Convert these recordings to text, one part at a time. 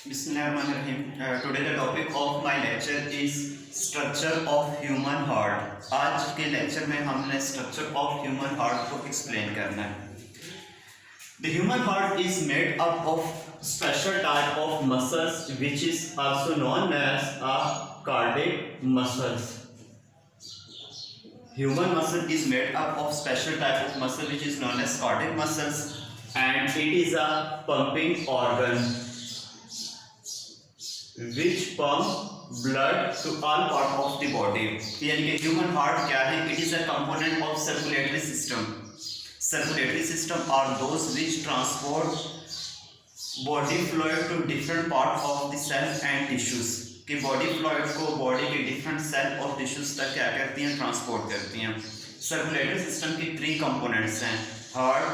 Bismillahirrahmanirrahim. Today the topic of my lecture is structure of human heart. आज के lecture में हमने structure of human heart को explain करना है. The human heart is made up of special type of muscles which is also known as a cardiac muscles. Human muscle is made up of special type of muscle which is known as cardiac muscles and it is a pumping organ which pump blood to all part of the body. यानी कि human heart क्या है? It is a component of circulatory system. Circulatory system are those which transport body fluid to different part of the cells and tissues. कि body fluid को body के different cell और tissues तक क्या करती हैं? Transport करती हैं. Circulatory system की 3 components हैं: heart,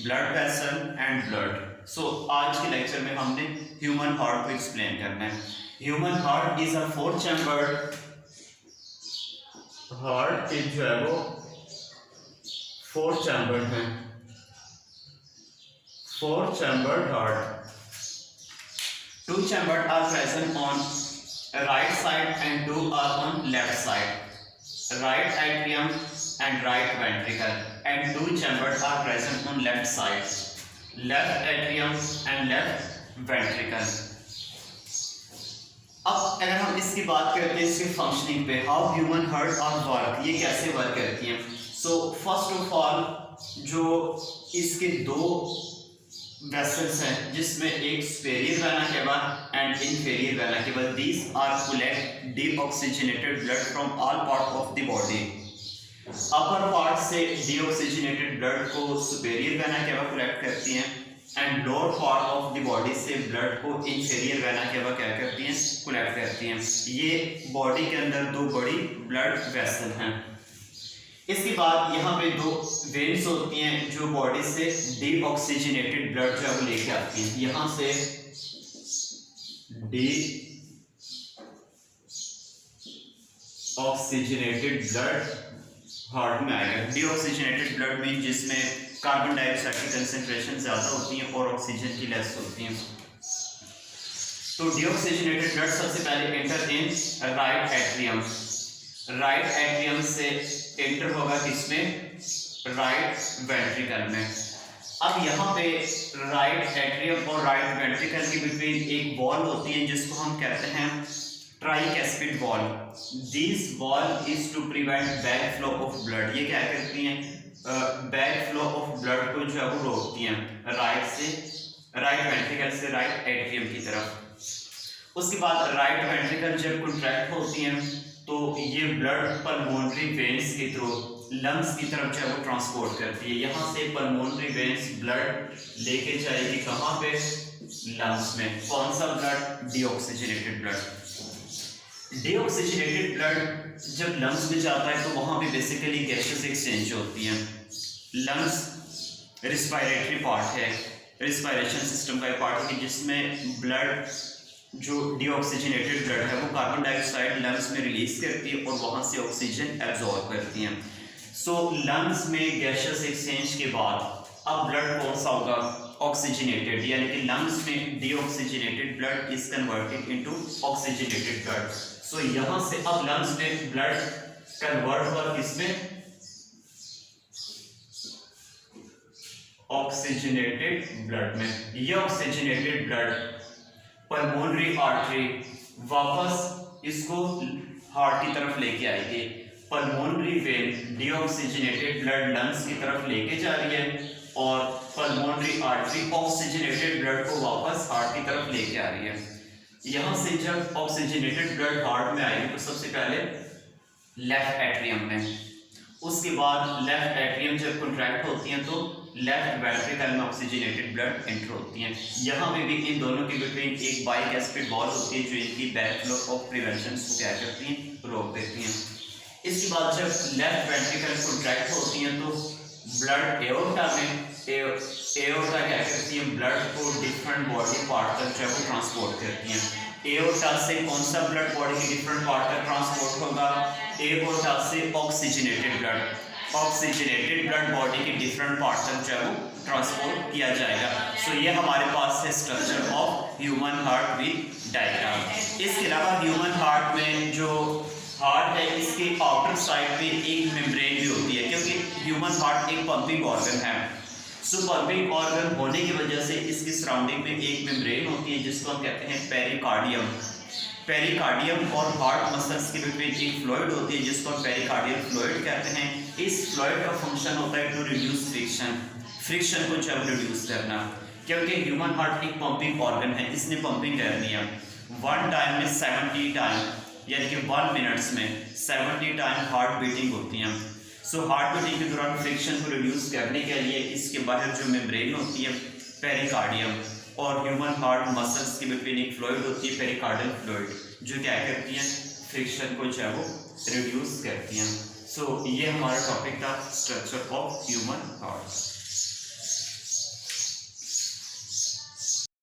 blood vessel and blood. So आज के लेक्चर में हमने ह्यूमन हार्ट को एक्सप्लेन करना है. Human heart is a 4 chambered heart की जो है वो 4 चैम्बर्ड है. 4 chambered heart. 2 chambered are present on right side and 2 are on left side. Right atrium and right ventricle and 2 chambers are present on left side. Left atrium and left ventricle. अब अगर हम इसकी बात करते हैं इसके functioning पे, how human heart और वर्क, ये कैसे वर्क करती हैं. सो फर्स्ट ऑफ ऑल जो इसके 2 वेसल्स हैं जिसमें एक superior vena cava and inferior vena cava, these are collect deoxygenated blood from all part of the body. Upper part से डीऑक्सीजनेटेड ब्लड को सुपेरियर वेना केवा कलेक्ट करती हैं and lower part of the body से blood को inferior vena cava क्या करती हैं? Collect करती हैं. ये बॉडी के अंदर 2 बड़ी ब्लड वेसल हैं. इसके बाद यहाँ पे 2 वेन्स होती हैं जो बॉडी से डीऑक्सीजनेटेड ब्लड जो है वो लेके आती हैं. यहाँ से डीऑक्सीजनेटेड ब्लड हार्ट में आएगा. डीऑक्सीजनेटेड ब्लड में जिसमें कार्बन डाइऑक्साइड की कंसेंट्रेशन ज़्यादा होती है और ऑक्सीजन की लेस होती है. तो डीऑक्सीजनेटेड ब्लड सबसे पहले enter in right atrium. Right atrium से एंटर होगा किसमें? राइट वेंट्रिकल में. अब यहाँ पे राइट एट्रियम और राइट वेंट्रिकल के बिटवीन एक वॉल होती है जिसको हम कहते हैं tricuspid wall. This wall is to prevent back flow of blood. ये क्या करती हैं? बैक फ्लो ऑफ ब्लड को जो है वो रोकती हैं राइट वेंट्रिकल से राइट एट्रियम की तरफ. उसके बाद राइट वेंट्रिकल जब कॉन्ट्रैक्ट होती हैं तो ये ब्लड पल्मोनरी वेन्स के थ्रू लंग्स की तरफ जो है वो ट्रांसपोर्ट करती है. यहाँ से पल्मोनरी वेन्स ब्लड लेके जाएगी कहाँ पे? लंग्स में. कौन सा blood? Deoxygenated blood. Deoxygenated blood जब लंग्स में जाता है तो वहाँ पे बेसिकली गैसेस एक्सचेंज होती हैं. लंग्स रिस्पायरेटरी पार्ट है, रिस्पायरेशन सिस्टम का पार्ट है जिसमें ब्लड जो डीऑक्सीजनेटेड ब्लड है वो कार्बन डाइऑक्साइड लंग्स में रिलीज करती है और वहाँ से ऑक्सीजन एब्जॉर्ब करती हैं. सो लंग्स में गैसेस एक्सचेंज के बाद अब ब्लड कौन सा होगा? ऑक्सीजनेटेड. यानी कि लंग्स में deoxygenated blood is converted into oxygenated blood. So यहाँ से अब लंग्स में ब्लड कन्वर्ट हुआ किसमें? ऑक्सीजनेटेड ब्लड में. ये ऑक्सीजनेटेड ब्लड पल्मोनरी आर्टरी वापस इसको हार्ट की तरफ लेके आएगी. Pulmonary vein deoxygenated blood lungs की तरफ लेके जा रही है और पल्मोनरी आर्टरी ऑक्सीजनेटेड ब्लड को वापस हार्ट की तरफ लेके आ रही है. यहाँ से जब ऑक्सीजनेटेड ब्लड हार्ट में आएगी तो सबसे पहले लेफ्ट एट्रियम में, उसके बाद लेफ्ट एट्रियम जब कॉन्ट्रैक्ट होती हैं तो लेफ्ट वेंट्रिकल में ऑक्सीजनेटेड ब्लड एंटर होती हैं. यहाँ पे भी इन दोनों के बिटवीन एक बाइकैस्पिड वॉल होती है जो इनकी बैक फ्लो ऑफ प्रिवेंशन को क्या करती हैं? रोक देती हैं. इसके बाद जब लेफ्ट वेंट्रिकल कॉन्ट्रैक्ट होती हैं तो ब्लड एओर्टा में एओर्टा क्या करती है? ब्लड को डिफरेंट बॉडी पार्ट तक जो है वो ट्रांसपोर्ट करती हैं. एओर्टा से कौन सा ब्लड बॉडी के डिफरेंट पार्ट तक ट्रांसपोर्ट होगा? एओर्टा से oxygenated blood. Oxygenated blood body के डिफरेंट पार्ट तक जो है वो ट्रांसपोर्ट किया जाएगा. सो ये हमारे पास है structure of human heart with diagram. इसके अलावा ह्यूमन हार्ट में जो हार्ट है इसके आउटर साइड पे एक मेम्ब्रेन भी होती है, क्योंकि ह्यूमन हार्ट एक पंपिंग ऑर्गन है। सो पंपिंग ऑर्गन होने की वजह से इसकी सराउंडिंग में एक मेम्ब्रेन होती है जिसको हम कहते हैं पेरिकार्डियम। पेरिकार्डियम और हार्ट मसल्स के बीच में एक फ्लूइड होती है जिसको हम पेरिकार्डियल फ्लूइड कहते हैं। इस फ्लूइड का फंक्शन होता है टू रिड्यूस फ्रिक्शन को जो रिड्यूस करना, क्योंकि ह्यूमन हार्ट एक पंपिंग ऑर्गन है, इसने पंपिंग करनी है। वन टाइम में 70 टाइम यानी कि 1 मिनट्स में 70 टाइम हार्ट बीटिंग होती है। सो हार्ट बीटिंग के दौरान फ्रिक्शन को रिड्यूस करने के लिए इसके बाहर जो मेम्ब्रेन होती है पेरिकार्डियम और ह्यूमन हार्ट मसल्स के बीच एक फ्लूइड होती है पेरिकार्डियल फ्लूइड, जो क्या करती है फ्रिक्शन को जो है वो रिड्यूस करती हैं। सो ये हमारा टॉपिक था स्ट्रक्चर ऑफ ह्यूमन हार्ट।